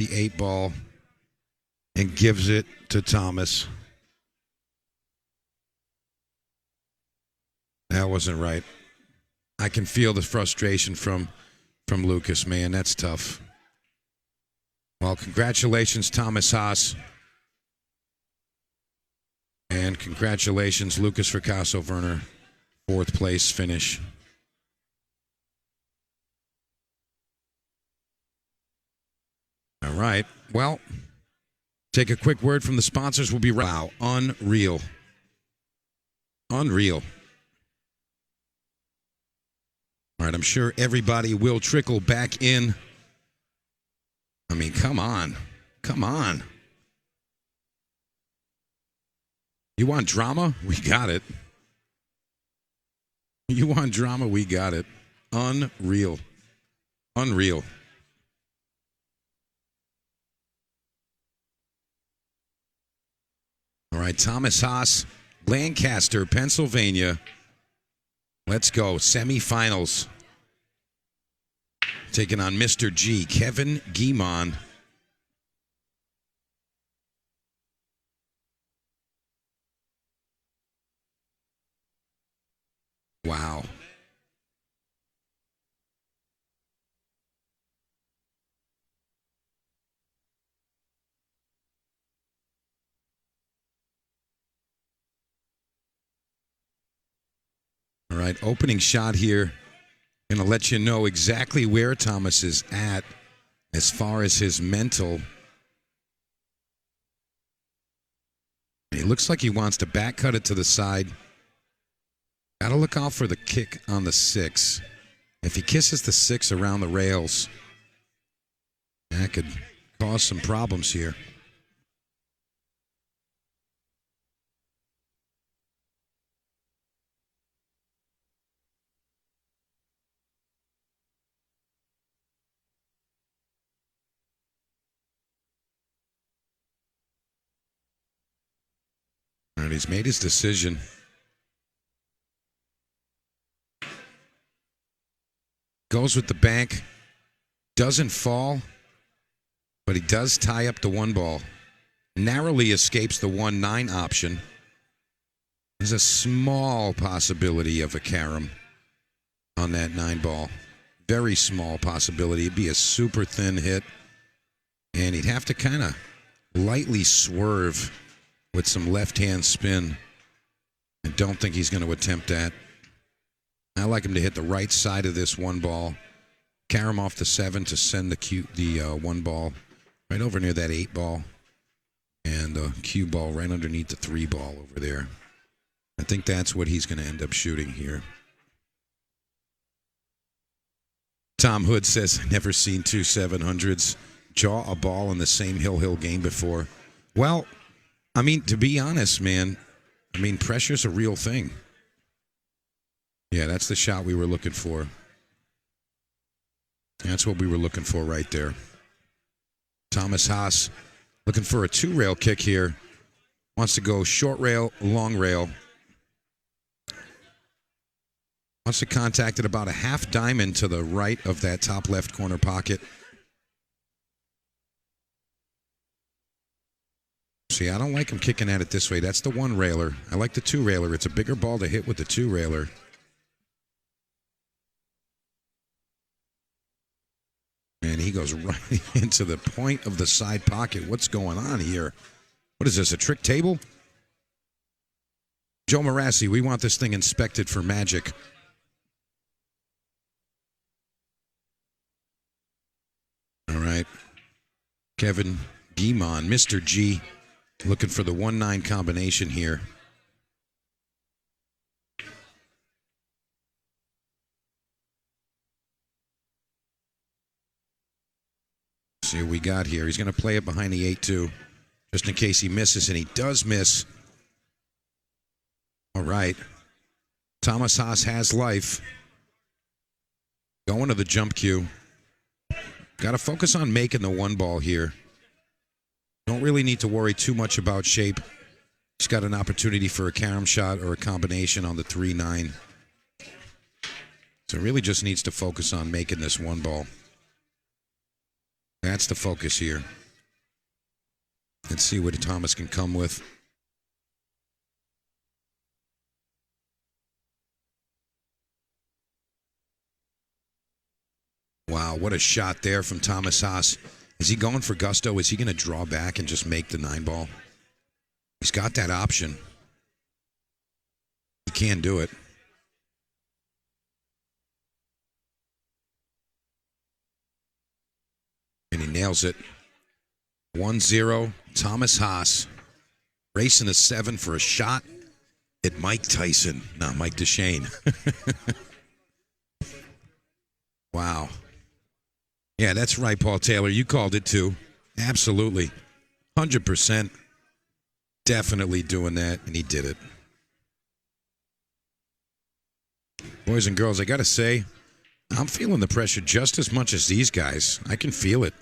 the 8 ball and gives it to Thomas. That wasn't right. I can feel the frustration from Lucas, man. That's tough. Well, congratulations, Thomas Haas. And congratulations, Lucas Fracasso-Werner. 4th place finish. All right. Well, take a quick word from the sponsors. We'll be right. Wow. Unreal. Unreal. All right. I'm sure everybody will trickle back in. I mean, come on. Come on. You want drama? We got it. You want drama? We got it. Unreal. Unreal. All right, Thomas Haas, Lancaster, Pennsylvania. Let's go. Semifinals. Taking on Mr. G, Kevin Guimond. Wow. All right, opening shot here. Going to let you know exactly where Thomas is at as far as his mental. He looks like he wants to back cut it to the side. Got to look out for the kick on the 6. If he kisses the 6 around the rails, that could cause some problems here. All right, he's made his decision. Goes with the bank. Doesn't fall, but he does tie up the 1 ball. Narrowly escapes the 1-9 option. There's a small possibility of a carom on that 9 ball. Very small possibility. It'd be a super thin hit. And he'd have to kind of lightly swerve with some left-hand spin. I don't think he's going to attempt that. I like him to hit the right side of this 1 ball. Carom off the 7 to send the 1 ball right over near that 8 ball. And the cue ball right underneath the 3 ball over there. I think that's what he's going to end up shooting here. Tom Hood says, never seen 2 700s jaw a ball in the same Hill game before. Well, I mean, to be honest, man, I mean, pressure's a real thing. Yeah, that's the shot we were looking for. That's what we were looking for right there. Thomas Haas looking for a 2-rail kick here. Wants to go short rail, long rail. Wants to contact it about a half diamond to the right of that top left corner pocket. See, I don't like him kicking at it this way. That's the 1-railer. I like the 2-railer. It's a bigger ball to hit with the 2-railer. And he goes right into the point of the side pocket. What's going on here? What is this, a trick table? Joe Marassi, we want this thing inspected for magic. All right. Kevin Guimond, Mr. G, looking for the 1-9 combination here. See what we got here. He's going to play it behind the 8-2 just in case he misses, and he does miss. All right. Thomas Haas has life. Going to the jump cue. Got to focus on making the 1 ball here. Don't really need to worry too much about shape. He's got an opportunity for a carom shot or a combination on the 3-9. So really just needs to focus on making this 1 ball. That's the focus here. Let's see what Thomas can come with. Wow, what a shot there from Thomas Haas. Is he going for gusto? Is he going to draw back and just make the 9-ball? He's got that option. He can do it. And he nails it. 1-0, Thomas Haas. Racing a 7 for a shot at Mike Tyson. No, Mike DeShane. Wow. Yeah, that's right, Paul Taylor. You called it too. Absolutely. 100%. Definitely doing that, and he did it. Boys and girls, I got to say, I'm feeling the pressure just as much as these guys. I can feel it.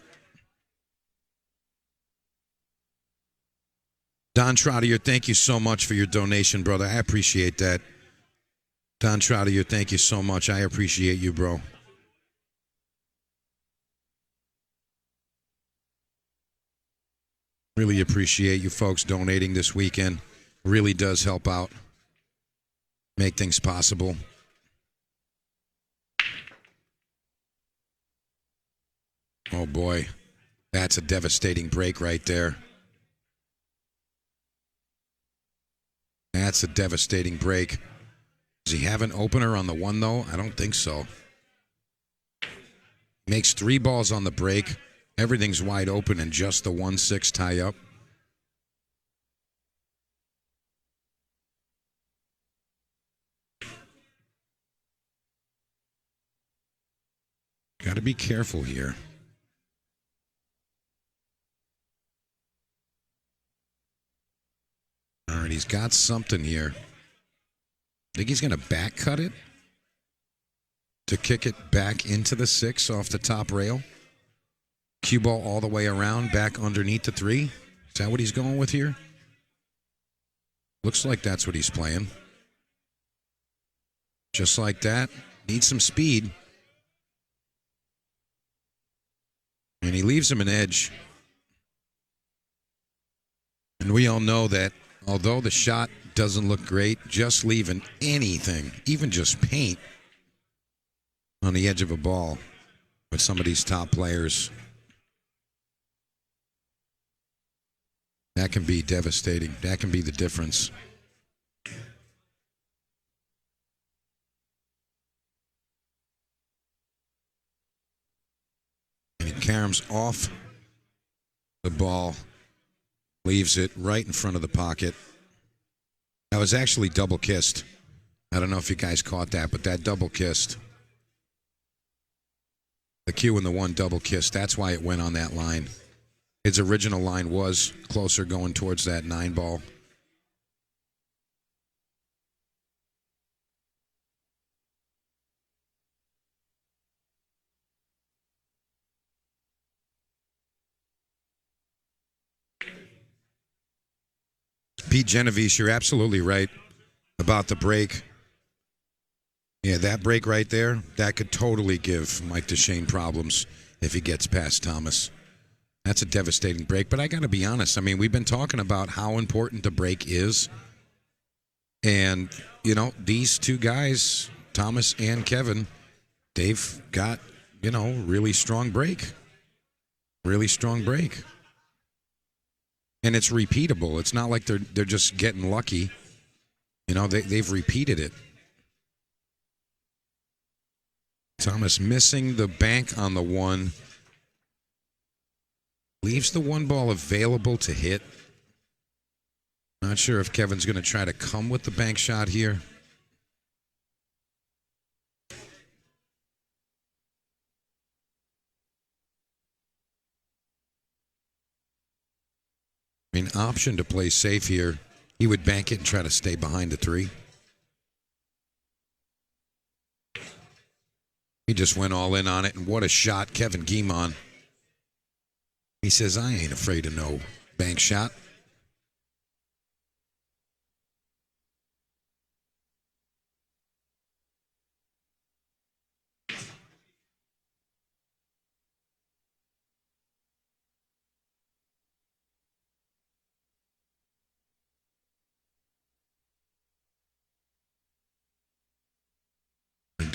Don Troutier, thank you so much for your donation, brother. I appreciate that. Don Troutier, thank you so much. I appreciate you, bro. Really appreciate you folks donating this weekend. Really does help out. Make things possible. Oh, boy. That's a devastating break right there. That's a devastating break. Does he have an opener on the 1, though? I don't think so. Makes 3 balls on the break. Everything's wide open and just the 1-6 tie up. Got to be careful here. All right, he's got something here. Think he's going to back cut it to kick it back into the 6 off the top rail. Cue ball all the way around, back underneath the 3. Is that what he's going with here? Looks like that's what he's playing. Just like that. Needs some speed. And he leaves him an edge. And we all know that although the shot doesn't look great, just leaving anything, even just paint, on the edge of a ball with some of these top players, that can be devastating. That can be the difference. And he caroms off the ball, leaves it right in front of the pocket. That was actually double kissed. I don't know if you guys caught that, but that double kissed. The Q and the 1 double kissed. That's why it went on that line. His original line was closer going towards that 9 ball. Pete Genovese, you're absolutely right about the break. Yeah, that break right there, that could totally give Mike DeShane problems if he gets past Thomas. That's a devastating break. But I got to be honest. I mean, we've been talking about how important the break is. And, you know, these 2 guys, Thomas and Kevin, they've got, you know, really strong break. Really strong break. And it's repeatable. It's not like they're just getting lucky. You know, they've repeated it. Thomas missing the bank on the 1. Leaves the 1 ball available to hit. Not sure if Kevin's going to try to come with the bank shot here. I mean, option to play safe here. He would bank it and try to stay behind the 3. He just went all in on it, and what a shot, Kevin Guimond. He says, I ain't afraid of no bank shot.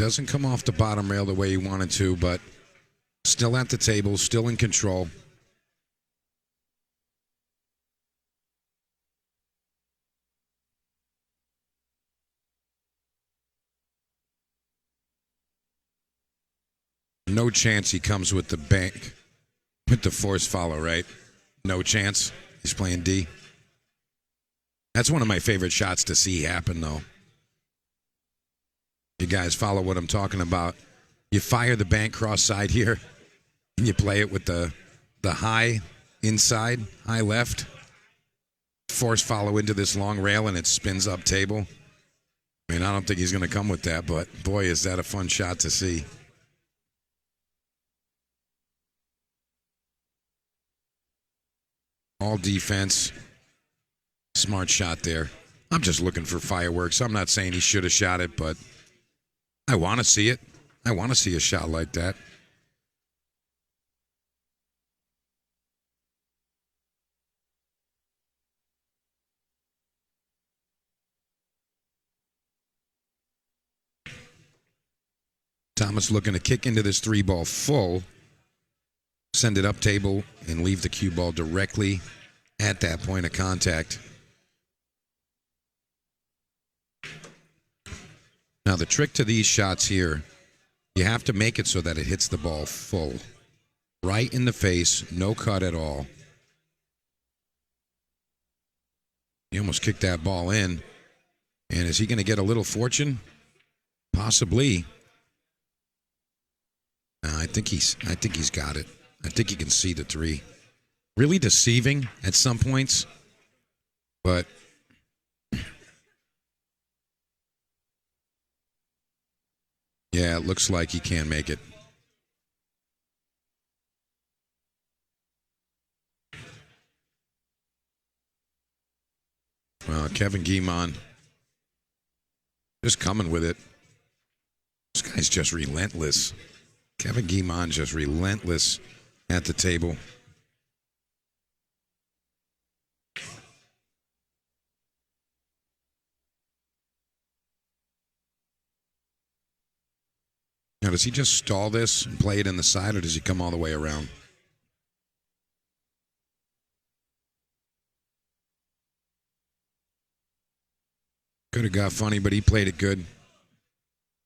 Doesn't come off the bottom rail the way he wanted to, but still at the table, still in control. No chance he comes with the bank, with the force follow, right? No chance. He's playing D. That's one of my favorite shots to see happen, though. You guys follow what I'm talking about. You fire the bank cross side here, and you play it with the high inside, high left. Force follow into this long rail, and it spins up table. I mean, I don't think he's going to come with that, but boy, is that a fun shot to see. All defense. Smart shot there. I'm just looking for fireworks. I'm not saying he should have shot it, but I want to see it. I want to see a shot like that. Thomas looking to kick into this 3-ball full, send it up table, and leave the cue ball directly at that point of contact. Now, the trick to these shots here, you have to make it so that it hits the ball full. Right in the face, no cut at all. He almost kicked that ball in. And is he going to get a little fortune? Possibly. I think he's got it. I think he can see the 3. Really deceiving at some points, but yeah, it looks like he can make it. Well, Kevin Guimond just coming with it. This guy's just relentless. Kevin Guimond just relentless at the table. Now, does he just stall this and play it in the side, or does he come all the way around? Could have got funny, but he played it good.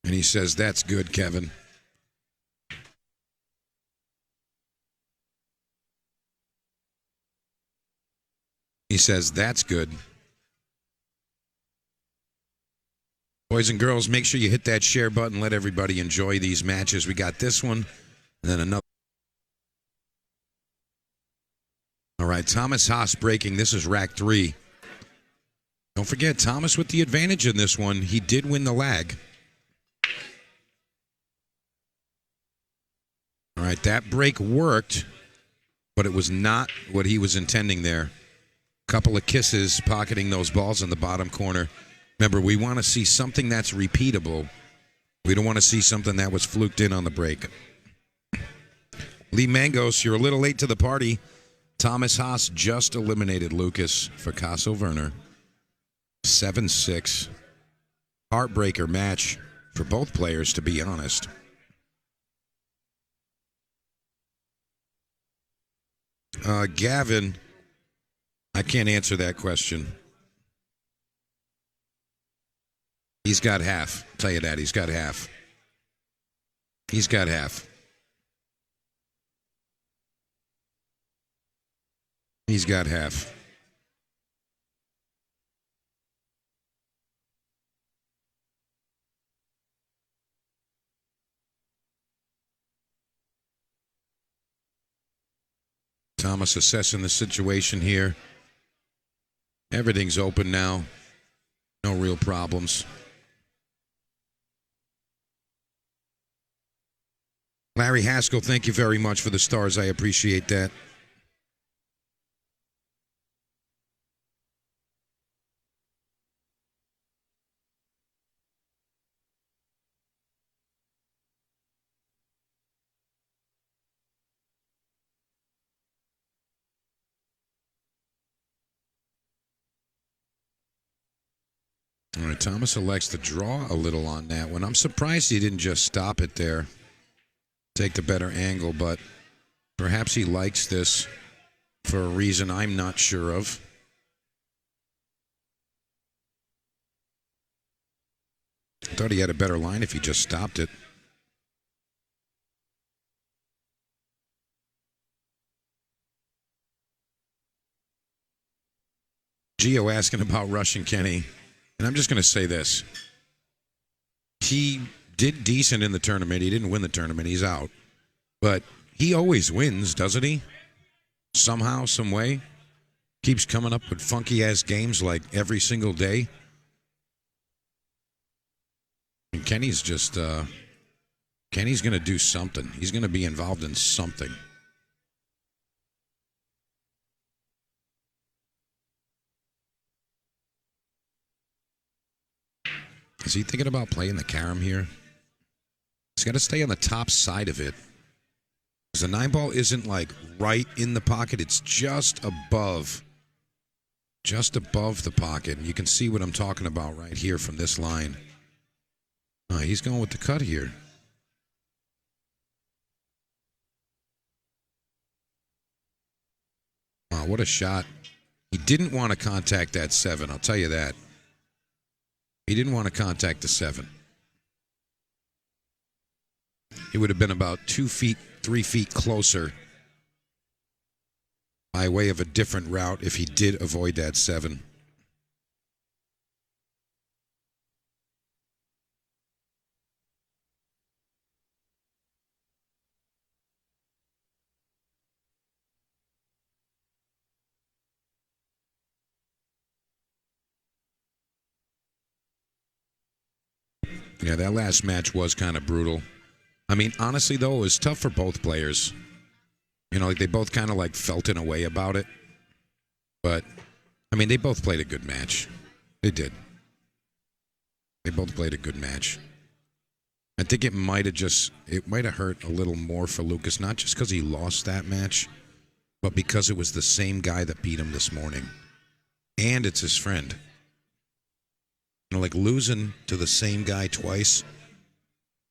And he says, "That's good, Kevin." He says, "That's good." Boys and girls, make sure you hit that share button. Let everybody enjoy these matches. We got this one, and then another. All right, Thomas Haas breaking. This is rack 3. Don't forget, Thomas with the advantage in this one. He did win the lag. All right, that break worked, but it was not what he was intending there. Couple of kisses pocketing those balls in the bottom corner. Remember, we want to see something that's repeatable. We don't want to see something that was fluked in on the break. Lee Mangos, you're a little late to the party. Thomas Haas just eliminated Lucas for Casso-Werner. 7-6. Heartbreaker match for both players, to be honest. Gavin, I can't answer that question. He's got half. I'll tell you that. He's got half. He's got half. He's got half. Thomas assessing the situation here. Everything's open now. No real problems. Larry Haskell, thank you very much for the stars. I appreciate that. All right, Thomas elects to draw a little on that one. I'm surprised he didn't just stop it there, take the better angle, but perhaps he likes this for a reason I'm not sure of. I thought he had a better line if he just stopped it. Gio asking about Russian Kenny, and I'm just going to say this. He did decent in the tournament. He didn't win the tournament. He's out. But he always wins, doesn't he? Somehow, some way. Keeps coming up with funky-ass games like every single day. And Kenny's just, Kenny's going to do something. He's going to be involved in something. Is he thinking about playing the carom here? He's got to stay on the top side of it. Because the 9-ball isn't like right in the pocket. It's just above. Just above the pocket. And you can see what I'm talking about right here from this line. Oh, he's going with the cut here. Wow, what a shot. He didn't want to contact that 7, I'll tell you that. He didn't want to contact the 7. He would have been about 2 feet, 3 feet closer by way of a different route if he did avoid that 7. Yeah, that last match was kind of brutal. I mean, honestly, though, it was tough for both players. You know, like they both kind of like felt in a way about it. But, I mean, they both played a good match. They did. They both played a good match. I think it might have hurt a little more for Lucas, not just because he lost that match, but because it was the same guy that beat him this morning. And it's his friend. You know, like losing to the same guy twice,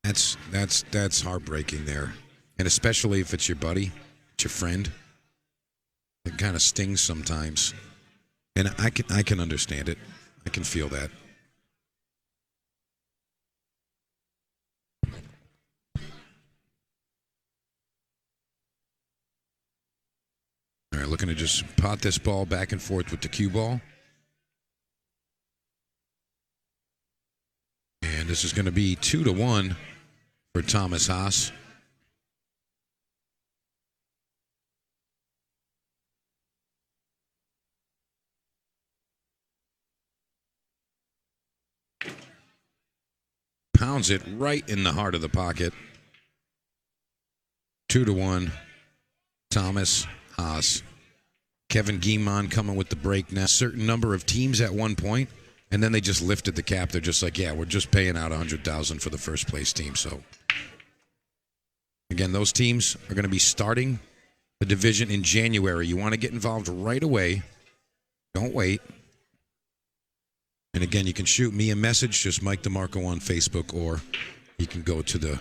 that's heartbreaking there. And especially if it's your buddy, it's your friend. It kind of stings sometimes. And I can understand it. I can feel that. All right, looking to just pot this ball back and forth with the cue ball. And this is going to be 2-1 for Thomas Haas. Pounds it right in the heart of the pocket. 2-1. Thomas Haas. Kevin Guimond coming with the break now. Certain number of teams at one point. And then they just lifted the cap. They're just like, yeah, we're just paying out $100,000 for the first place team. So, again, those teams are going to be starting the division in January. You want to get involved right away. Don't wait. And again, you can shoot me a message, just Mike DeMarco on Facebook, or you can go to the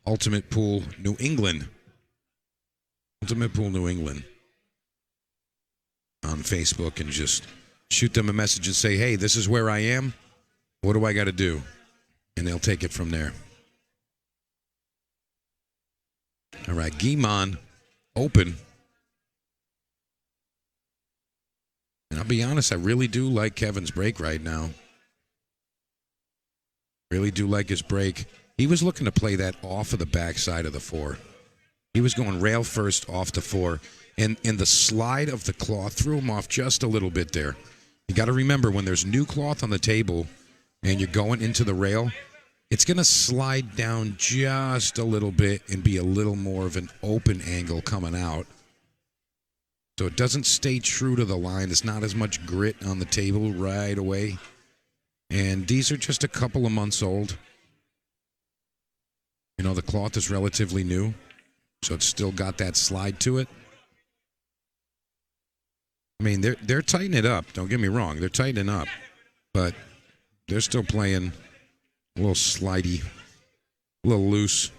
Ultimate Pool New England. Ultimate Pool New England on Facebook and just shoot them a message and say, hey, this is where I am. What do I got to do? And they'll take it from there. All right, Guimond open. And I'll be honest, I really do like Kevin's break right now. Really do like his break. He was looking to play that off of the backside of the 4. He was going rail first off the 4. And the slide of the cloth threw him off just a little bit there. You got to remember, when there's new cloth on the table and you're going into the rail, it's going to slide down just a little bit and be a little more of an open angle coming out. So it doesn't stay true to the line. There's not as much grit on the table right away. And these are just a couple of months old. You know, the cloth is relatively new, so it's still got that slide to it. I mean, they're tightening it up. Don't get me wrong. They're tightening up. But They're still playing a little slidey, a little loose.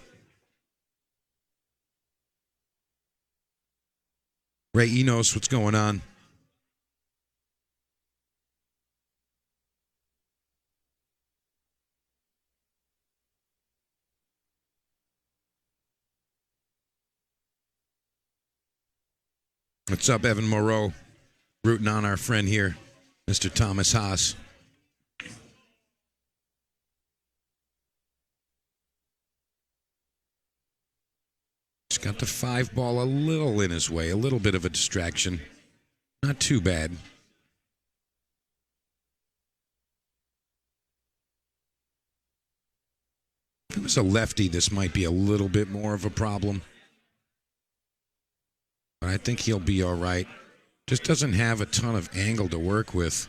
Ray Enos, what's going on? What's up, Evan Moreau? Rooting on our friend here, Mr. Thomas Haas. He's got the 5-ball a little in his way, a little bit of a distraction. Not too bad. If it was a lefty, this might be a little bit more of a problem. But I think he'll be all right. Just doesn't have a ton of angle to work with.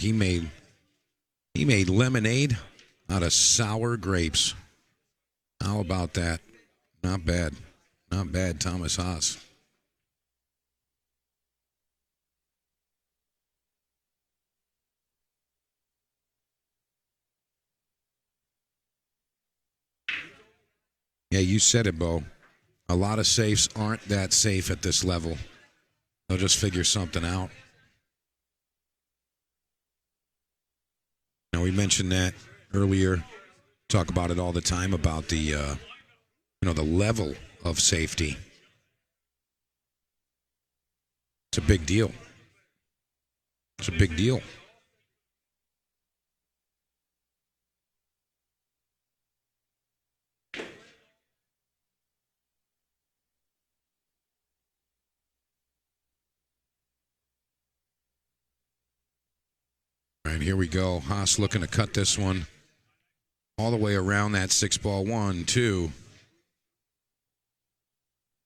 He made lemonade out of sour grapes. How about that? Not bad. Not bad, Thomas Haas. Yeah, you said it, Bo. A lot of safes aren't that safe at this level. They'll just figure something out. Now, we mentioned that earlier. Talk about it all the time about the, the level of safety. It's a big deal. It's a big deal. All right, here we go. Haas looking to cut this one all the way around that 6-ball. 1, 2.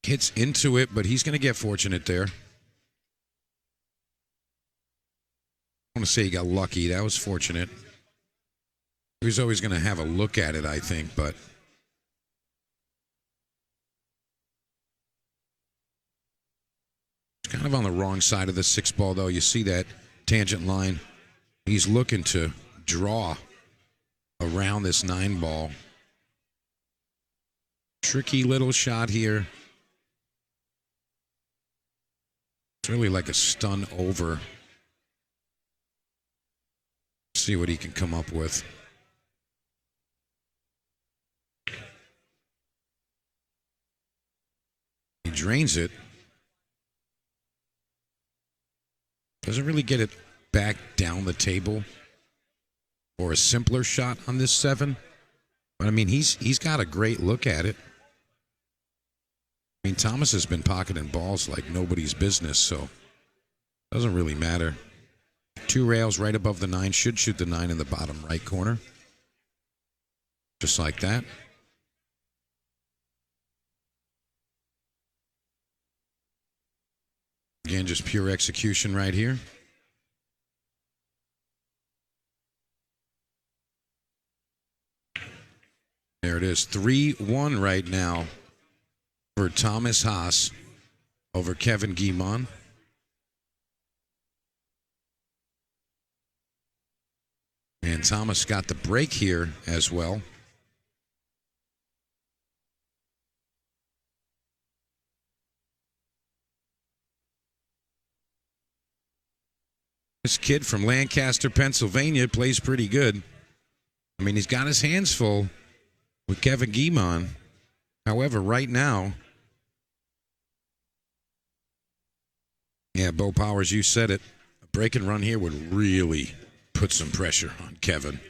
Hits into it, but he's going to get fortunate there. I want to say he got lucky. That was fortunate. He was always going to have a look at it, I think, but it's kind of on the wrong side of the 6-ball, though. You see that tangent line. He's looking to draw around this 9-ball. Tricky little shot here. It's really like a stun over. See what he can come up with. He drains it. Doesn't really get it back down the table for a simpler shot on this 7. But I mean, he's got a great look at it. I mean, Thomas has been pocketing balls like nobody's business, so it doesn't really matter. 2 rails right above the 9. Should shoot the 9 in the bottom right corner. Just like that. Again, just pure execution right here. There it is. 3-1 right now for Thomas Haas over Kevin Guimond. And Thomas got the break here as well. This kid from Lancaster, Pennsylvania plays pretty good. I mean, he's got his hands full with Kevin Guimond. However, right now, yeah, Bo Powers, you said it. A break and run here would really put some pressure on Kevin.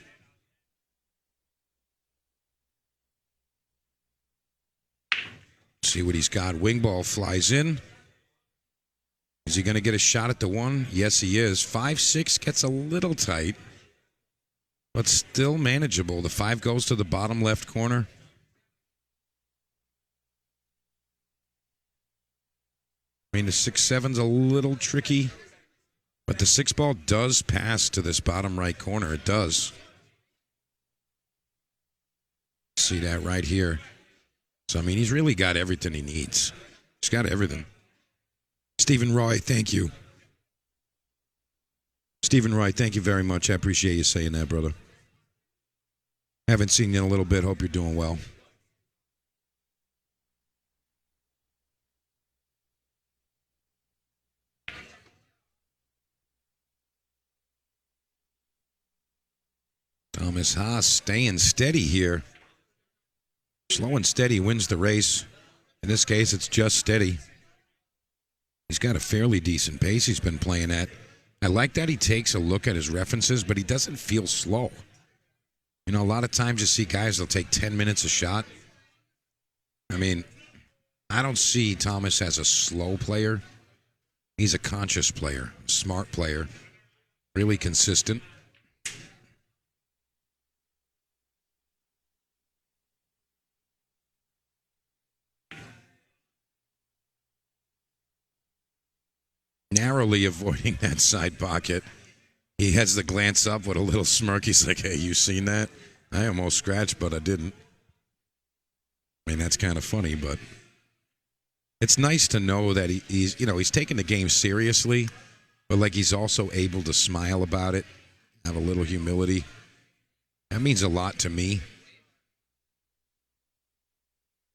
See what he's got. Wing ball flies in. Is he going to get a shot at the 1? Yes, he is. 5-6 gets a little tight, but still manageable. The 5 goes to the bottom left corner. I mean, the 6-7's a little tricky, but the 6-ball does pass to this bottom right corner. It does. see that right here. So, I mean, he's really got everything he needs. He's got everything. Stephen Roy, thank you. Stephen Roy, thank you very much. I appreciate you saying that, brother. Haven't seen you in a little bit. Hope you're doing well. Thomas Haas staying steady here. Slow and steady wins the race. In this case, it's just steady. He's got a fairly decent pace he's been playing at. I like that he takes a look at his references, but he doesn't feel slow. You know, a lot of times you see guys, they'll take 10 minutes a shot. I mean, I don't see Thomas as a slow player. He's a conscious player, smart player, really consistent. Narrowly avoiding that side pocket. He has the glance up with a little smirk. He's like, hey, you seen that? I almost scratched, but I didn't. I mean, that's kind of funny, but it's nice to know that he's taking the game seriously, but like he's also able to smile about it, have a little humility. That means a lot to me.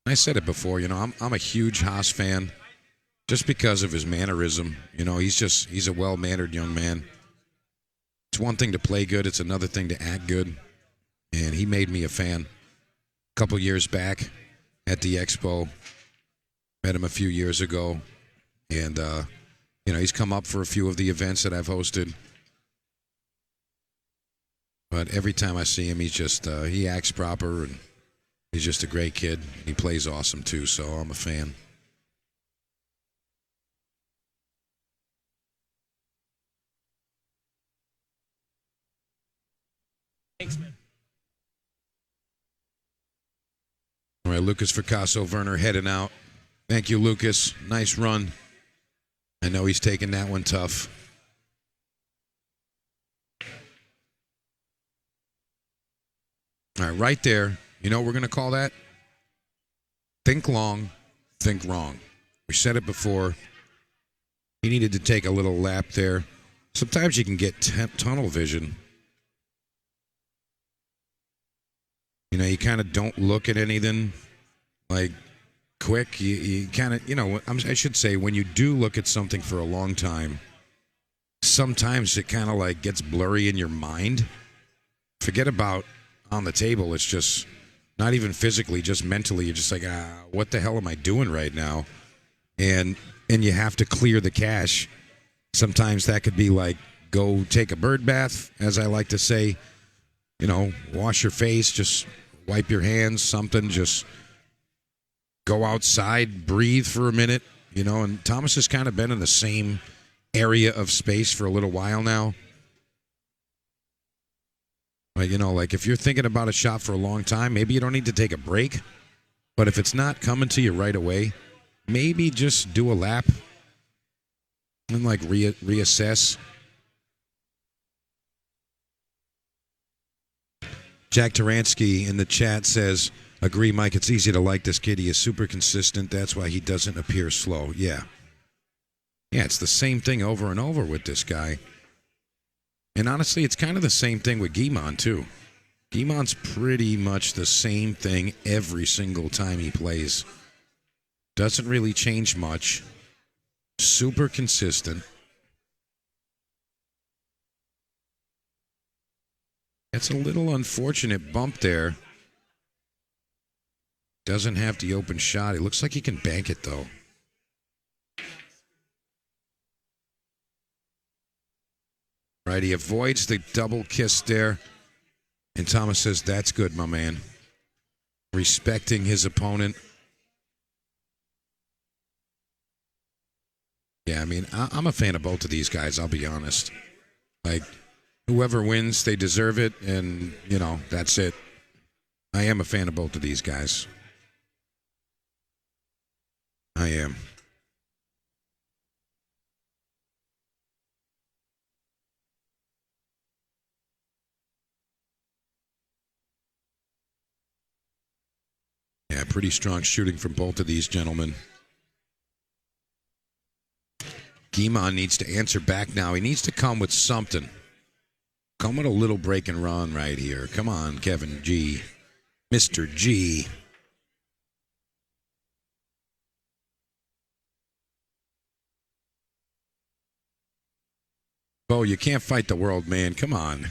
I said it before, I'm a huge Haas fan just because of his mannerism. He's a well-mannered young man. It's one thing to play good, it's another thing to act good. And he made me a fan. A couple years back at the Expo, met him a few years ago. And, he's come up for a few of the events that I've hosted. But every time I see him, he acts proper, and he's just a great kid. He plays awesome, too, so I'm a fan. Thanks, man. All right, Lucas Fracasso, Werner heading out. Thank you, Lucas. Nice run. I know he's taking that one tough. All right there. You know what we're going to call that? Think long, think wrong. We said it before. He needed to take a little lap there. Sometimes you can get tunnel vision. You kind of don't look at anything like quick. You kind of, I should say, when you do look at something for a long time, sometimes it kind of like gets blurry in your mind. Forget about on the table. It's just not even physically, just mentally. You're just like, what the hell am I doing right now? And you have to clear the cache. Sometimes that could be like, go take a bird bath, as I like to say. Wash your face, just wipe your hands, something, just go outside, breathe for a minute, and Thomas has kind of been in the same area of space for a little while now. But, like if you're thinking about a shot for a long time, maybe you don't need to take a break, but if it's not coming to you right away, maybe just do a lap and like reassess. Jack Taransky in the chat says, agree, Mike, it's easy to like this kid. He is super consistent. That's why he doesn't appear slow. Yeah. Yeah, it's the same thing over and over with this guy. And honestly, it's kind of the same thing with Guimond, too. Guimond's pretty much the same thing every single time he plays. Doesn't really change much. Super consistent. It's a little unfortunate bump there. Doesn't have the open shot. It looks like he can bank it, though. Right, he avoids the double kiss there. And Thomas says, that's good, my man. Respecting his opponent. Yeah, I mean, I'm a fan of both of these guys, I'll be honest. Like, whoever wins, they deserve it, and, that's it. I am a fan of both of these guys. I am. pretty strong shooting from both of these gentlemen. Guimond needs to answer back now. He needs to come with something. Come with a little break and run right here. Come on, Kevin G. Mr. G. Bo, you can't fight the world, man. Come on.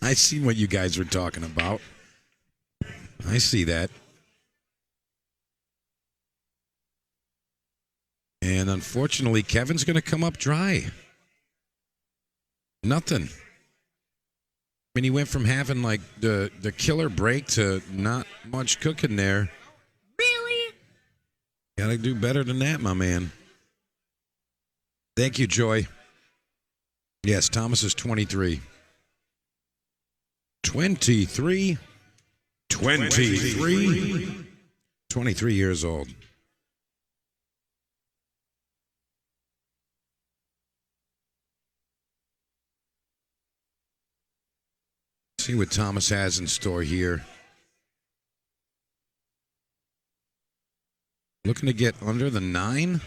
I see what you guys were talking about. I see that. And unfortunately, Kevin's going to come up dry. Nothing. I mean, he went from having like the killer break to not much cooking there. Really? Got to do better than that, my man. Thank you, Joy. Yes, Thomas is 23. 23. 23 years old. See what Thomas has in store here. Looking to get under the 9.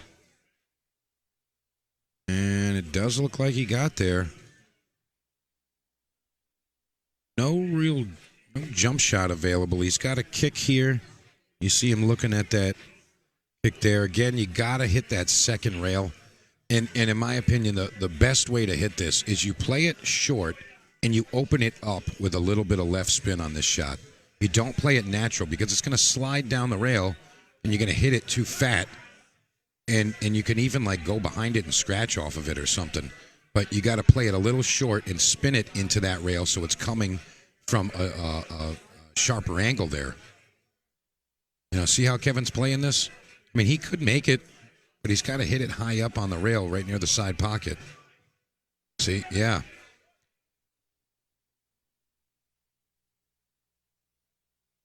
And it does look like he got there. No jump shot available. He's got a kick here. You see him looking at that kick there. Again, you got to hit that second rail. And in my opinion, the best way to hit this is you play it short and you open it up with a little bit of left spin on this shot. You don't play it natural because it's going to slide down the rail and you're going to hit it too fat. And you can even like go behind it and scratch off of it or something. But you got to play it a little short and spin it into that rail so it's coming from a sharper angle there. You know, see how Kevin's playing this? I mean, he could make it, but he's got to hit it high up on the rail right near the side pocket. See? Yeah.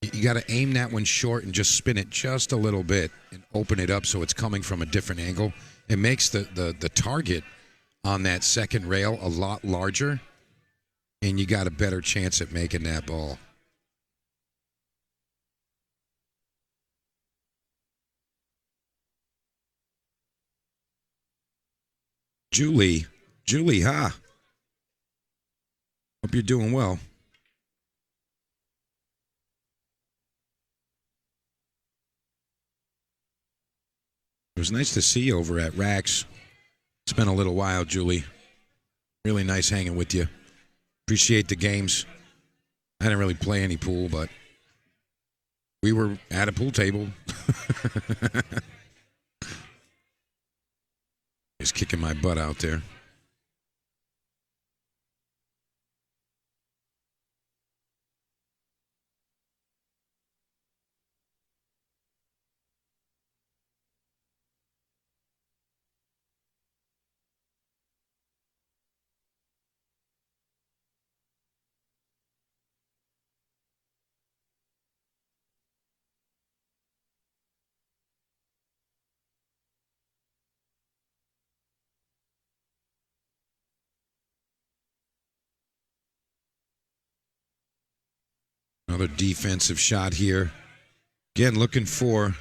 You got to aim that one short and just spin it just a little bit and open it up so it's coming from a different angle. It makes the target on that second rail a lot larger, and you got a better chance at making that ball. Julie, huh? Hope you're doing well. It was nice to see you over at Rax. It's been a little while, Julie. Really nice hanging with you. Appreciate the games. I didn't really play any pool, but we were at a pool table. Just kicking my butt out there. Another defensive shot here. Again, looking for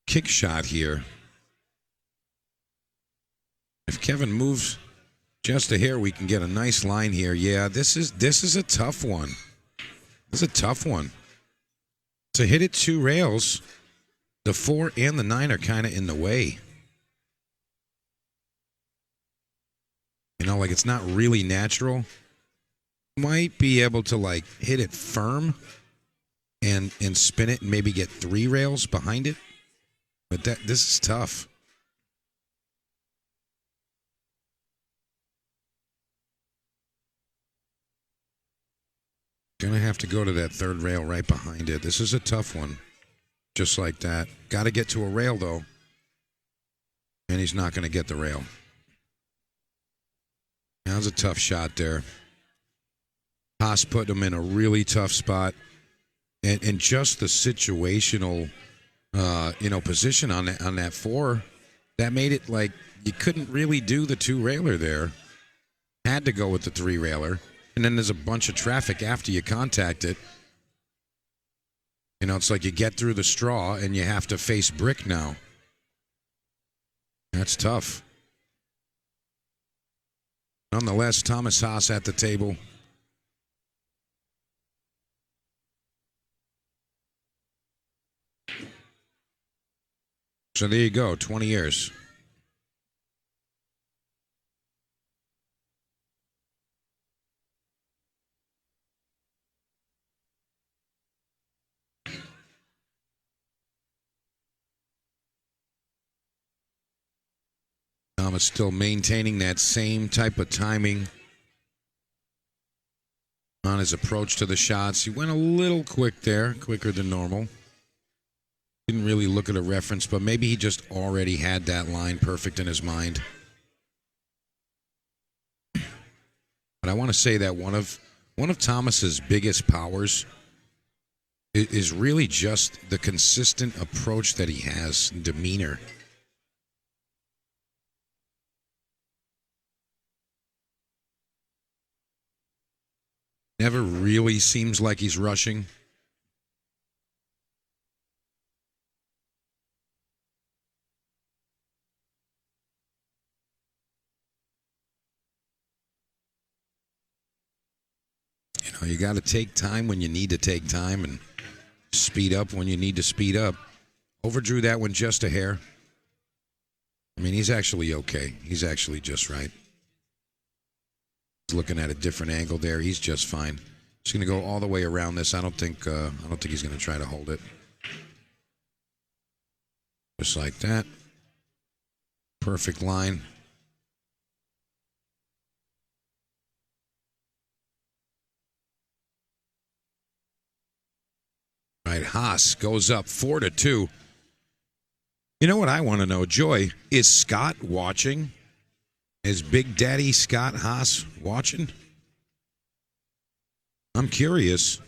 kick shot here. If Kevin moves just a hair, we can get a nice line here. Yeah, this is a tough one. This is a tough one. To hit it 2 rails, the 4 and the 9 are kind of in the way. You know, like it's not really natural. Might be able to like hit it firm and spin it and maybe get 3 rails behind it. But this is tough. Gonna have to go to that 3rd rail right behind it. This is a tough one. Just like that. Got to get to a rail though. And he's not going to get the rail. That was a tough shot there. Haas put him in a really tough spot, and just the situational, position on that 4, that made it like you couldn't really do the 2 railer there. Had to go with the 3 railer, and then there's a bunch of traffic after you contact it, You know, it's like you get through the straw and you have to face brick now. That's tough. Nonetheless, Thomas Haas at the table. So there you go, 20 years. Thomas still maintaining that same type of timing on his approach to the shots. He went a little quick there, quicker than normal. Didn't really look at a reference, but maybe he just already had that line perfect in his mind. But I want to say that one of Thomas's biggest powers is really just the consistent approach that he has, demeanor. Never really seems like he's rushing. You know, you got to take time when you need to take time and speed up when you need to speed up. Overdrew that one just a hair. I mean, he's actually okay. He's actually just right. Looking at a different angle there. He's just fine. He's going to go all the way around this. I don't think he's going to try to hold it. Just like that. Perfect line. All right, Haas goes up 4-2. You know what I want to know, Joy? Is Scott watching? Is Big Daddy Scott Haas watching? I'm curious.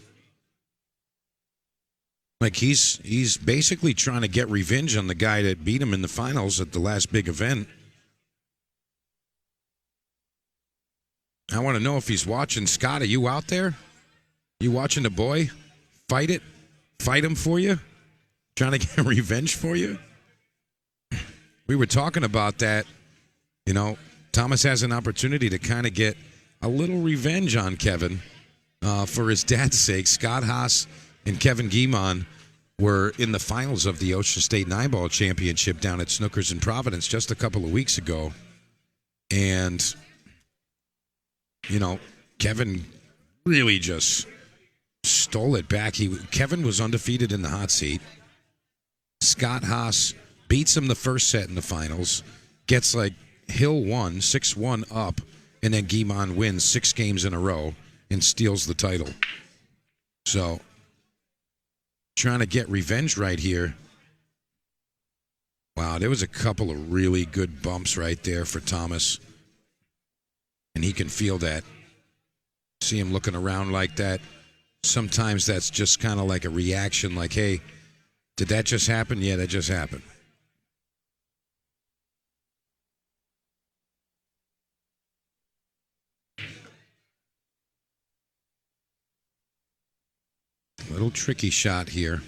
Like he's basically trying to get revenge on the guy that beat him in the finals at the last big event. I want to know if he's watching. Scott, are you out there? You watching the boy fight it? Fight him for you? Trying to get revenge for you? We were talking about that, you know. Thomas has an opportunity to kind of get a little revenge on Kevin for his dad's sake. Scott Haas and Kevin Guimond were in the finals of the Ocean State 9-Ball Championship down at Snookers in Providence just a couple of weeks ago. And, you know, Kevin really just stole it back. Kevin was undefeated in the hot seat. Scott Haas beats him the first set in the finals, gets like Hill won 6-1 up, and then Guimond wins 6 games in a row and steals the title. So, trying to get revenge right here. Wow, there was a couple of really good bumps right there for Thomas. And he can feel that. See him looking around like that. Sometimes that's just kind of like a reaction, like, hey, did that just happen? Yeah, that just happened. Little tricky shot here.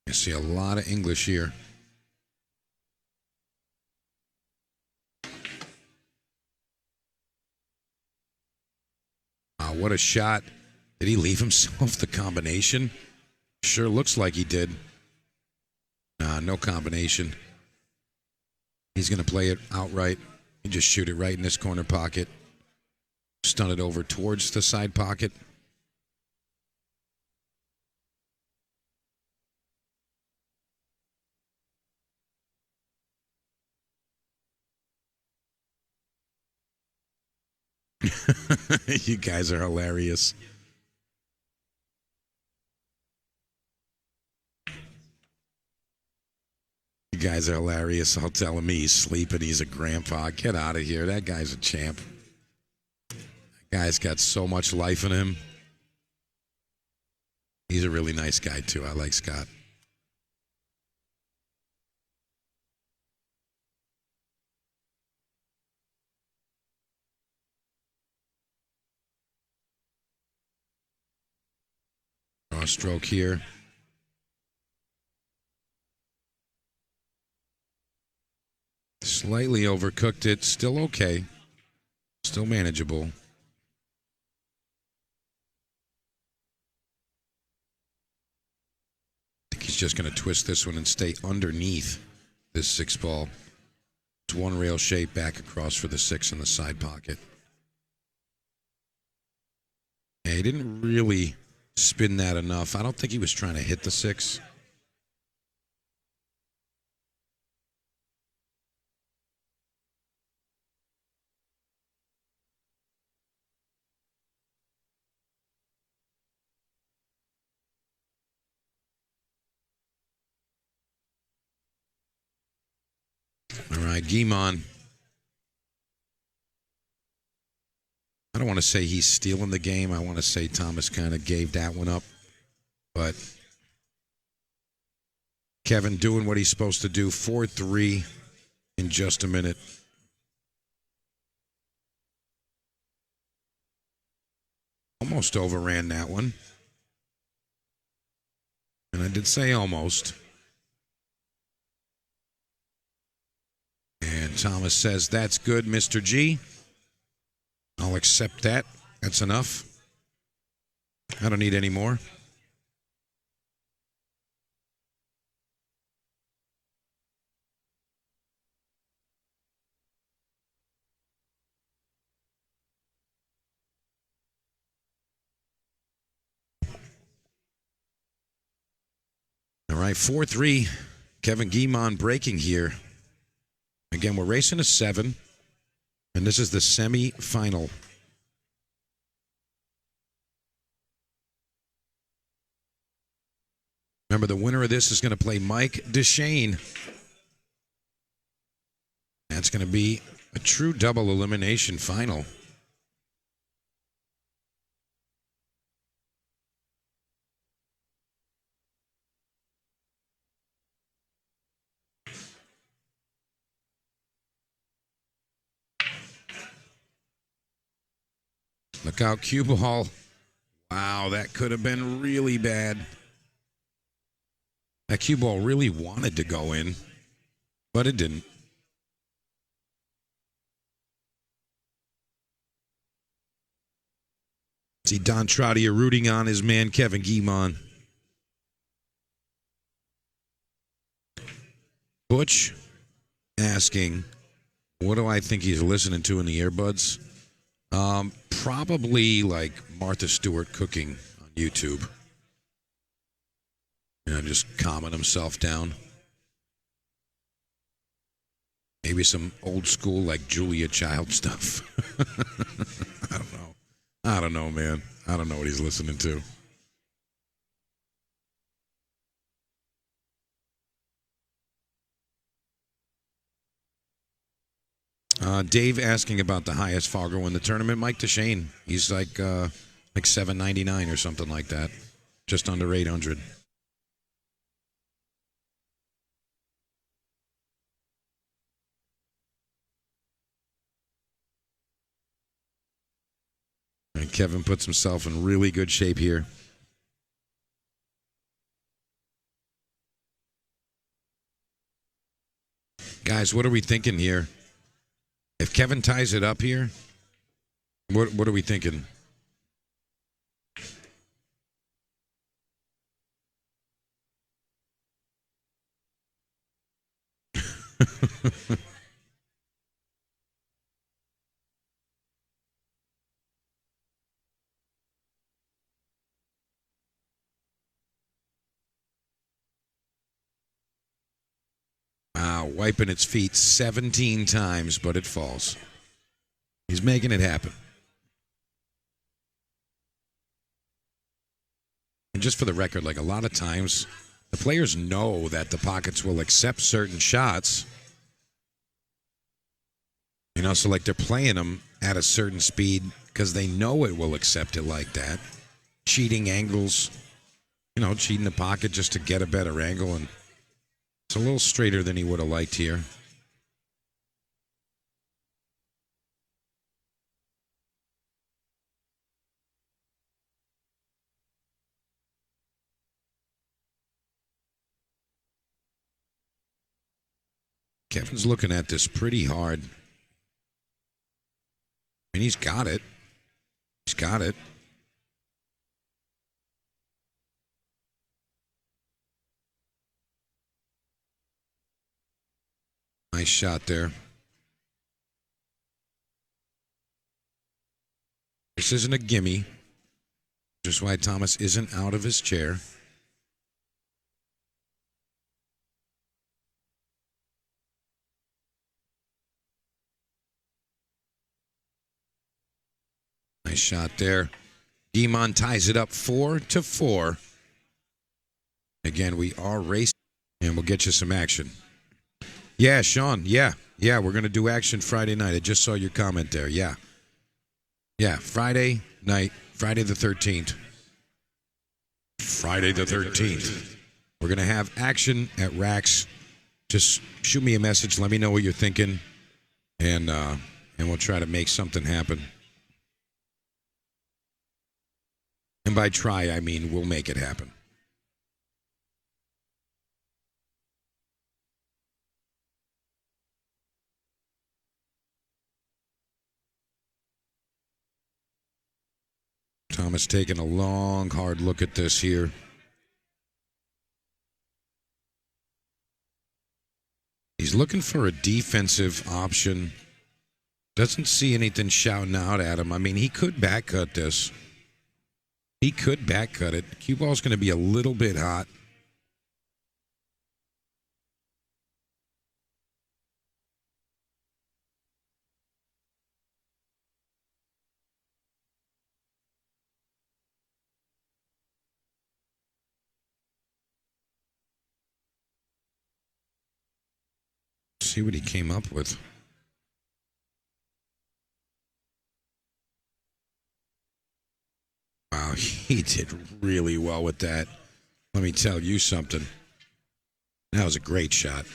I see a lot of English here. Wow, what a shot. Did he leave himself the combination? Sure looks like he did. Nah, no combination. He's going to play it outright. He just shoot it right in this corner pocket. Stun it over towards the side pocket. You guys are hilarious. You guys are hilarious. I'll tell him he's sleeping. He's a grandpa. Get out of here. That guy's a champ. That guy's got so much life in him. He's a really nice guy, too. I like Scott. draw stroke here. Slightly overcooked it. Still okay. Still manageable. I think he's just going to twist this one and stay underneath this 6 ball. It's one rail shape back across for the 6 in the side pocket. Yeah, he didn't really spin that enough. I don't think he was trying to hit the 6. All right, Guimond. I don't want to say he's stealing the game. I want to say Thomas kind of gave that one up. But Kevin doing what he's supposed to do. 4-3 in just a minute. Almost overran that one. And I did say almost. And Thomas says, that's good, Mr. G. I'll accept that. That's enough. I don't need any more. All right, 4-3. Kevin Guimond breaking here. Again, we're racing a 7. And this is the semi-final. Remember, the winner of this is going to play Mike Deshane. That's going to be a true double elimination final. Look out, cue ball. Wow, that could have been really bad. That cue ball really wanted to go in, but it didn't. See Don Trotter rooting on his man Kevin Guimond. Butch asking, what do I think he's listening to in the earbuds? Probably like Martha Stewart cooking on YouTube. Just calming himself down. Maybe some old school like Julia Child stuff. I don't know. I don't know, man. I don't know what he's listening to. Dave asking about the highest Fargo in the tournament. Mike Deshane. He's like $7.99 or something like that. Just under 800. And Kevin puts himself in really good shape here. Guys, what are we thinking here? If Kevin ties it up here, what are we thinking? Wow, wiping its feet 17 times, but it falls. He's making it happen. And just for the record, like a lot of times, the players know that the pockets will accept certain shots. So like they're playing them at a certain speed because they know it will accept it like that. Cheating angles, cheating the pocket just to get a better angle. And it's a little straighter than he would have liked here. Kevin's looking at this pretty hard. And he's got it. He's got it. Nice shot there. This isn't a gimme. Just why Thomas isn't out of his chair. Nice shot there. Guimond ties it up 4-4. Again, we are racing, and we'll get you some action. Yeah, Sean. Yeah, we're going to do action Friday night. I just saw your comment there. Yeah, Friday night, Friday the 13th. Friday the 13th. We're going to have action at Rax. Just shoot me a message. Let me know what you're thinking, and we'll try to make something happen. And by try, I mean we'll make it happen. Thomas taking a long, hard look at this here. He's looking for a defensive option. Doesn't see anything shouting out at him. I mean, he could back cut this. He could back cut it. Cue ball's going to be a little bit hot. See what he came up with. Wow, he did really well with that. Let me tell you something. That was a great shot.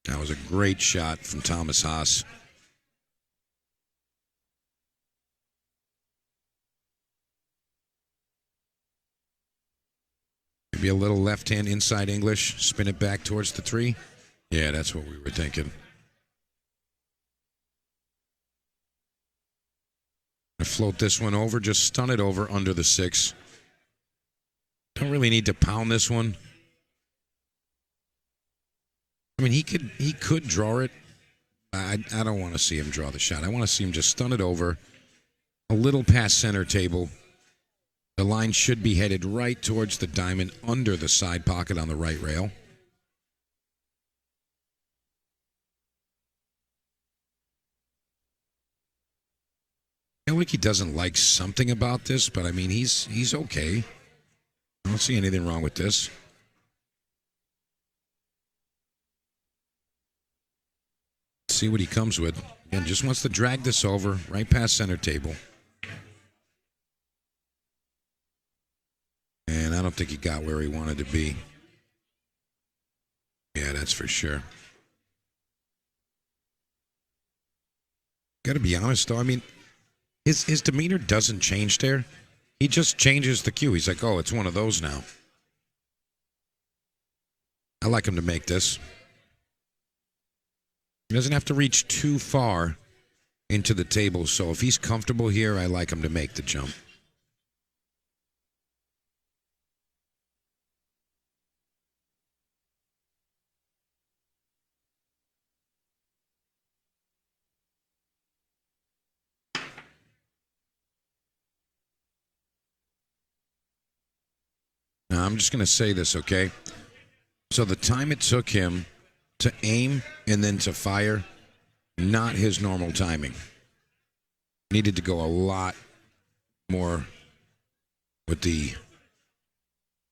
That was a great shot from Thomas Haas. Maybe a little left-hand inside English. Spin it back towards the 3. Yeah, that's what we were thinking. I float this one over, just stun it over under the 6. Don't really need to pound this one. I mean, he could draw it. I don't want to see him draw the shot. I want to see him just stun it over, a little past center table. The line should be headed right towards the diamond under the side pocket on the right rail. I feel like he doesn't like something about this, but I mean, he's okay. I don't see anything wrong with this. See what he comes with. Again, just wants to drag this over right past center table. And I don't think he got where he wanted to be. Yeah, that's for sure. Got to be honest, though. I mean, his demeanor doesn't change there. He just changes the cue. He's like, oh, it's one of those now. I like him to make this. He doesn't have to reach too far into the table. So if he's comfortable here, I like him to make the jump. Now, I'm just going to say this, okay? So the time it took him to aim and then to fire, not his normal timing. Needed to go a lot more with the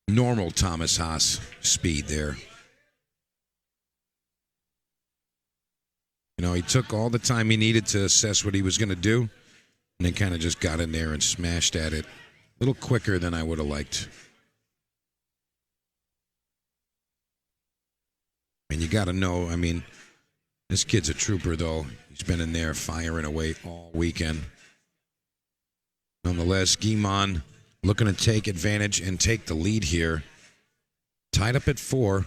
normal Thomas Haas speed there. You know, he took all the time he needed to assess what he was going to do, and then kind of just got in there and smashed at it a little quicker than I would have liked. And you got to know, I mean, this kid's a trooper, though. He's been in there firing away all weekend. Nonetheless, Guimond looking to take advantage and take the lead here Tied up at 4.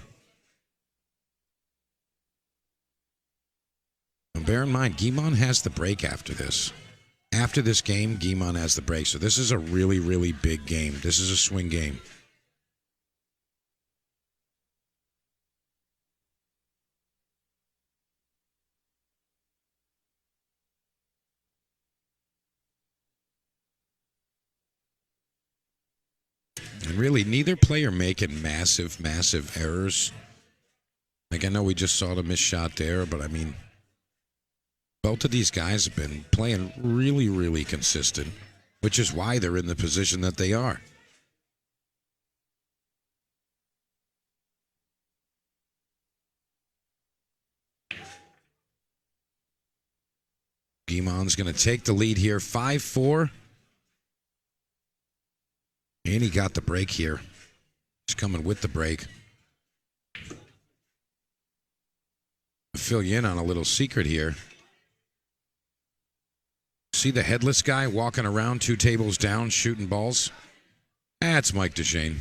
And bear in mind, Guimond has the break after this. After this game, Guimond has the break. So this is a really, really big game. This is a swing game. And really, neither player making massive, massive errors. Like, I know we just saw the missed shot there, but I mean, both of these guys have been playing really, really consistent, which is why they're in the position that they are. Guimond's going to take the lead here, 5-4. And he got the break here. He's coming with the break. I'll fill you in on a little secret here. See the headless guy walking around 2 tables down shooting balls? That's Mike DeShane.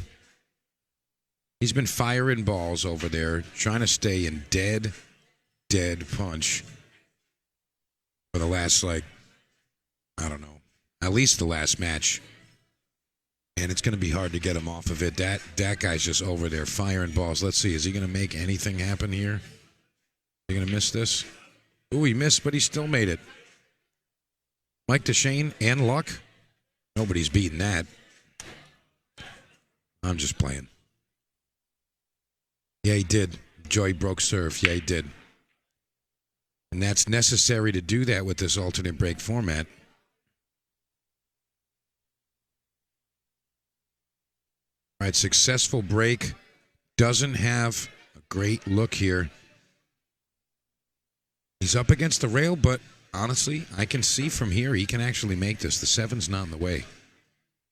He's been firing balls over there, trying to stay in dead punch for the last, I don't know, at least the last match. And it's going to be hard to get him off of it. That guy's just over there firing balls. Let's see, is he going to make anything happen here? Is he going to miss this? Ooh, he missed, but he still made it. Mike DeShane and luck? Nobody's beating that. I'm just playing. Yeah, he did. Joey broke serve. Yeah, he did. And that's necessary to do that with this alternate break format. All right, successful break. Doesn't have a great look here. He's up against the rail, but honestly, I can see from here he can actually make this. The 7's not in the way.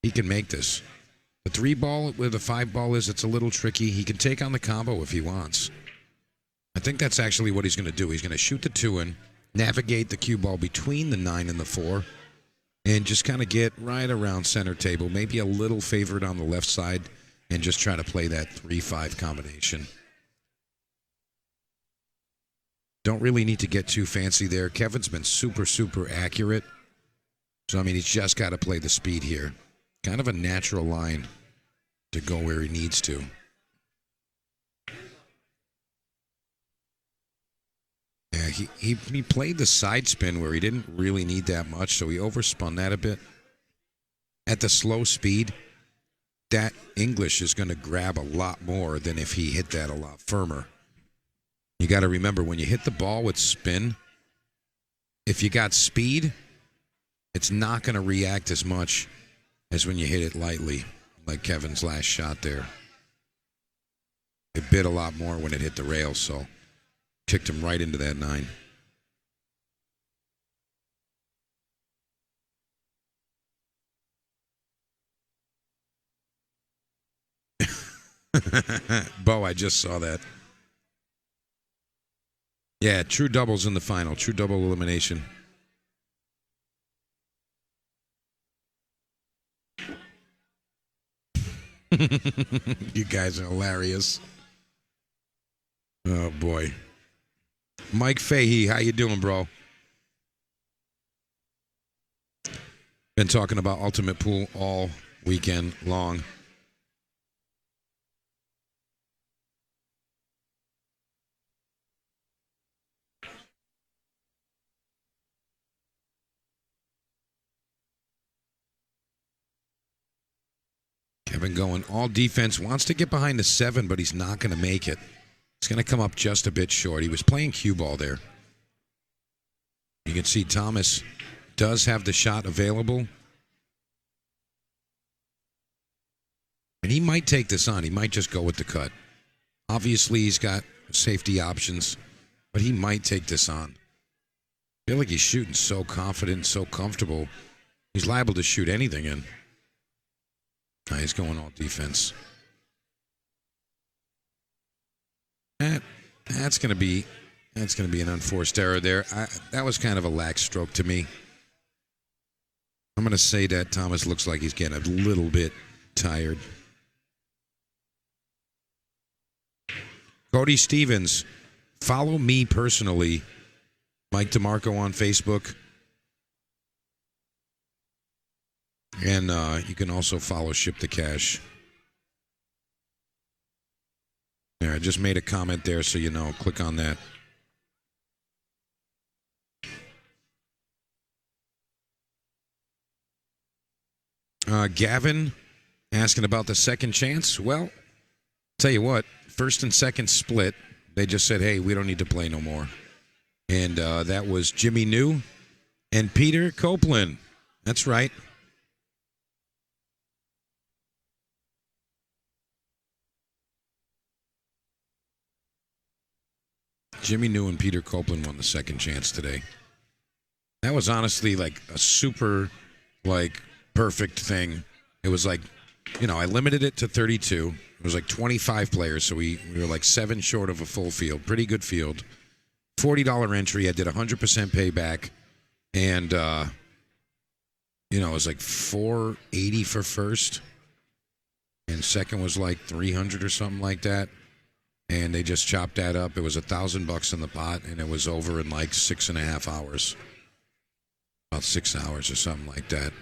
He can make this. The 3 ball where the 5 ball is, it's a little tricky. He can take on the combo if he wants. I think that's actually what he's going to do. He's going to shoot the 2 in, navigate the cue ball between the 9 and the 4, and just kind of get right around center table, maybe a little favorite on the left side, and just try to play that 3-5 combination. Don't really need to get too fancy there. Kevin's been super, super accurate. So, I mean, he's just got to play the speed here. Kind of a natural line to go where he needs to. Yeah, he played the side spin where he didn't really need that much, so he overspun that a bit. At the slow speed, that English is going to grab a lot more than if he hit that a lot firmer. You got to remember, when you hit the ball with spin, if you got speed, it's not going to react as much as when you hit it lightly, like Kevin's last shot there. It bit a lot more when it hit the rail, so kicked him right into that 9. Bo, I just saw that. Yeah, true doubles in the final. True double elimination. You guys are hilarious. Oh, boy. Mike Fahey, how you doing, bro? Been talking about Ultimate Pool all weekend long. Kevin going all defense, wants to get behind the 7, but he's not going to make it. It's going to come up just a bit short. He was playing cue ball there. You can see Thomas does have the shot available. And he might take this on. He might just go with the cut. Obviously, he's got safety options, but he might take this on. I feel like he's shooting so confident, so comfortable. He's liable to shoot anything in. He's going all defense. That's going to be an unforced error there. That was kind of a lax stroke to me. I'm going to say that Thomas looks like he's getting a little bit tired. Cody Stevens, follow me personally, Mike DeMarco on Facebook. And you can also follow Ship the Cash. There, I just made a comment there so you know. Click on that. Gavin asking about the second chance. Well, tell you what, first and second split. They just said, hey, we don't need to play no more. And that was Jimmy New and Peter Copeland. That's right. Jimmy New and Peter Copeland won the second chance today. That was honestly like a super, like, perfect thing. It was like, you know, I limited it to 32. It was like 25 players, so we were like 7 short of a full field. Pretty good field. $40 entry. I did 100% payback. And, you know, it was like $480 for first. And second was like $300 or something like that. And they just chopped that up. It was $1,000 in the pot, and it was over in like 6.5 hours. About 6 hours or something like that.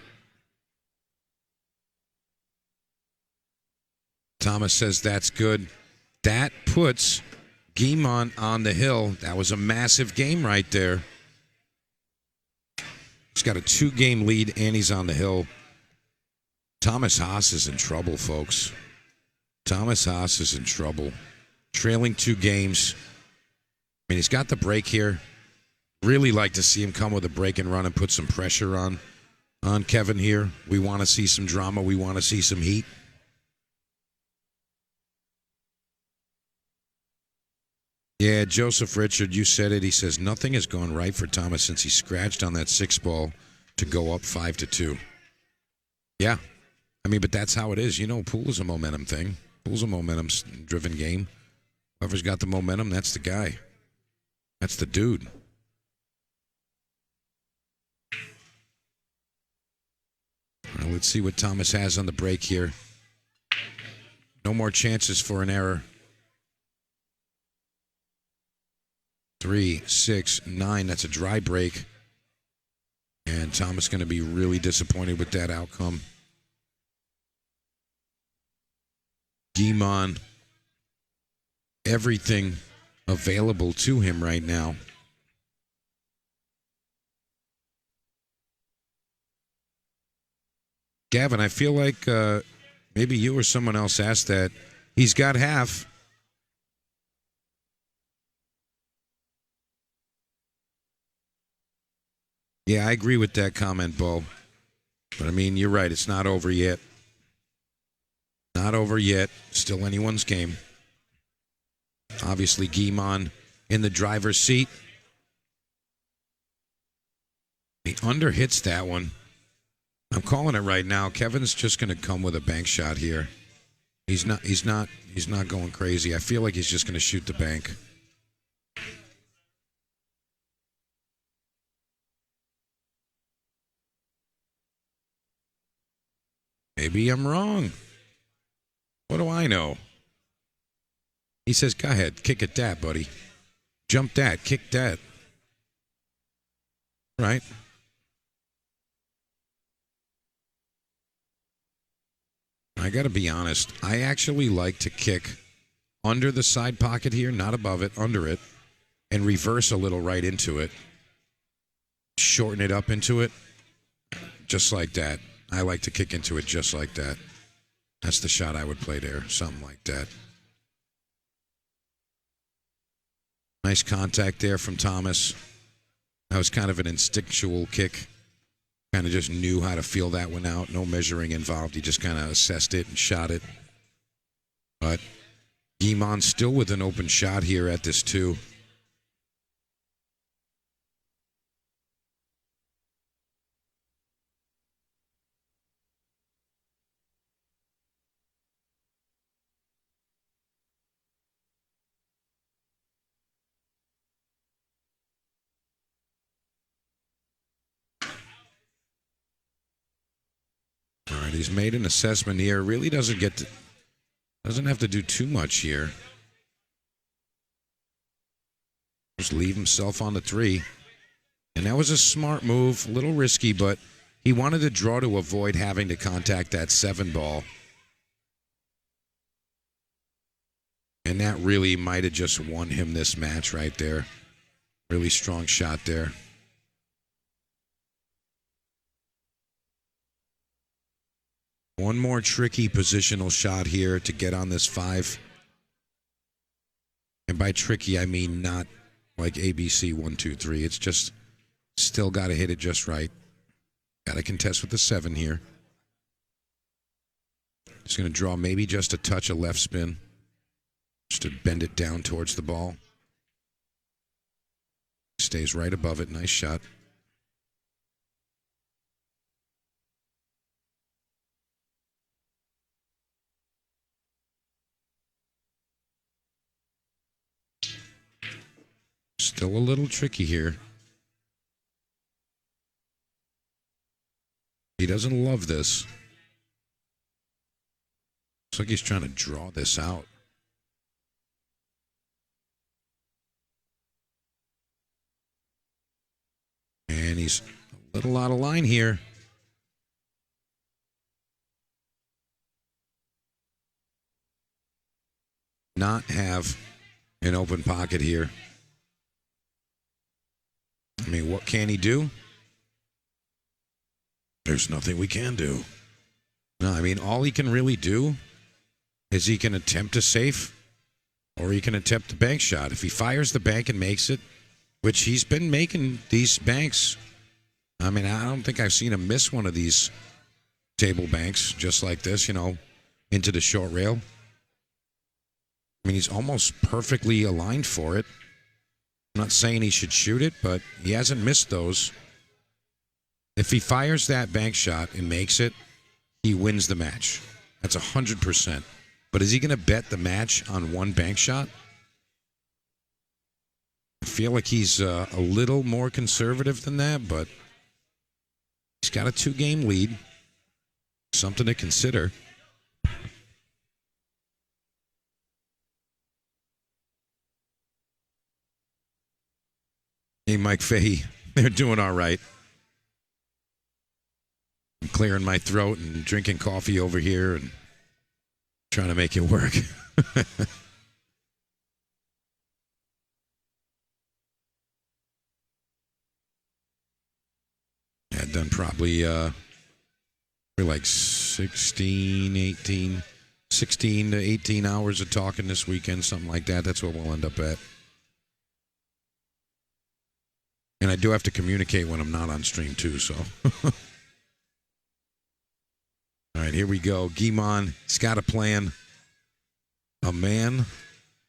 Thomas says that's good. That puts Guimond on the hill. That was a massive game right there. He's got a 2-game lead, and he's on the hill. Thomas Haas is in trouble, folks. Thomas Haas is in trouble. Trailing 2 games. I mean, he's got the break here. Really like to see him come with a break and run and put some pressure on Kevin here. We want to see some drama. We want to see some heat. Yeah, Joseph Richard, you said it. He says nothing has gone right for Thomas since he scratched on that 6 ball to go up 5-2. Yeah. I mean, but that's how it is. You know, pool is a momentum thing. Pool's a momentum-driven game. Whoever's got the momentum, that's the guy. That's the dude. Well, let's see what Thomas has on the break here. No more chances for an error. 3, 6, 9. That's a dry break. And Thomas going to be really disappointed with that outcome. Guimond, everything available to him right now. Gavin, I feel like maybe you or someone else asked that. He's got half. Yeah, I agree with that comment, Bo. But, I mean, you're right. It's not over yet. Not over yet. Still anyone's game. Obviously, Guimond in the driver's seat. He underhits that one. I'm calling it right now. Kevin's just going to come with a bank shot here. He's not going crazy. I feel like he's just going to shoot the bank. Maybe I'm wrong. What do I know? He says, go ahead, kick at that, buddy. Jump that, kick that. Right? I got to be honest. I actually like to kick under the side pocket here, not above it, under it, and reverse a little right into it. Shorten it up into it, just like that. I like to kick into it just like that. That's the shot I would play there, something like that. Nice contact there from Thomas. That was kind of an instinctual kick. Kind of just knew how to feel that one out. No measuring involved. He just kind of assessed it and shot it. But Guimond still with an open shot here at this 2. All right, he's made an assessment here. Really doesn't have to do too much here. Just leave himself on the 3. And that was a smart move, a little risky, but he wanted to draw to avoid having to contact that 7 ball. And that really might have just won him this match right there. Really strong shot there. One more tricky positional shot here to get on this 5. And by tricky, I mean not like ABC 1, 2, 3. It's just still got to hit it just right. Got to contest with the 7 here. Just going to draw maybe just a touch of left spin. Just to bend it down towards the ball. Stays right above it. Nice shot. Still a little tricky here. He doesn't love this. Looks like he's trying to draw this out. And he's a little out of line here. Not have an open pocket here. I mean, what can he do? There's nothing we can do. No, I mean, all he can really do is he can attempt a safe or he can attempt the bank shot. If he fires the bank and makes it, which he's been making these banks. I mean, I don't think I've seen him miss one of these table banks just like this, you know, into the short rail. I mean, he's almost perfectly aligned for it. I'm not saying he should shoot it, but he hasn't missed those. If he fires that bank shot and makes it, he wins the match. That's 100%. But is he going to bet the match on one bank shot? I feel like he's a little more conservative than that, but he's got a 2-game lead. Something to consider. Hey, Mike Fahey, they're doing all right. I'm clearing my throat and drinking coffee over here and trying to make it work. I've done probably for like 16 to 18 hours of talking this weekend, something like that. That's what we'll end up at. And I do have to communicate when I'm not on stream, too, so. All right, here we go. Guimond, he's got a plan. A man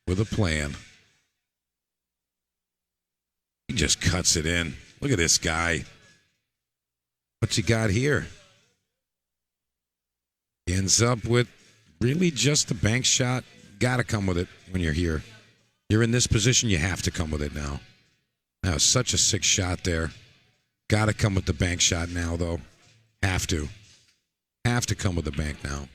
with a plan. He just cuts it in. Look at this guy. What's he got here? He ends up with really just a bank shot. Got to come with it when you're here. You're in this position, you have to come with it now. That was such a sick shot there. Got to come with the bank shot now, though. Have to. Have to come with the bank now.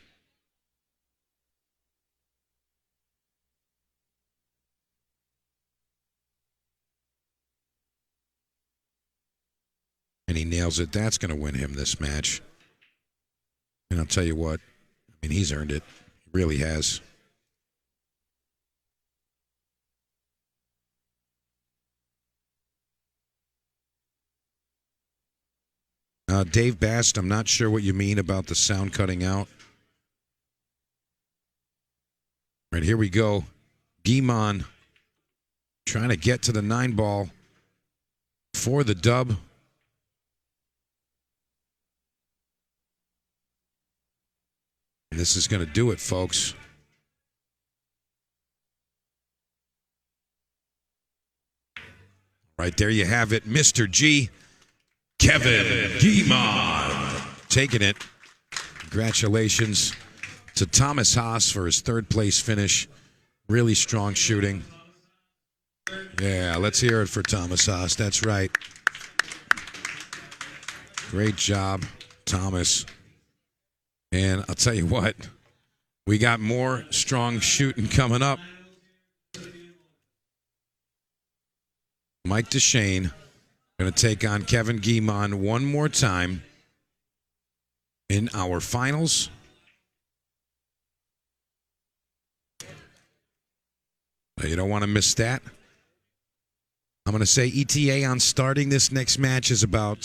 And he nails it. That's going to win him this match. And I'll tell you what, I mean, he's earned it. He really has. Dave Bast, I'm not sure what you mean about the sound cutting out. All right, here we go. Guimond trying to get to the 9 ball for the dub. And this is going to do it, folks. Right there you have it, Mr. G. Kevin Guimond taking it. Congratulations to Thomas Haas for his 3rd place finish. Really strong shooting. Yeah, let's hear it for Thomas Haas. That's right. Great job, Thomas. And I'll tell you what, we got more strong shooting coming up. Mike Deshane going to take on Kevin Guimond one more time in our finals. You don't want to miss that. I'm going to say ETA on starting this next match is about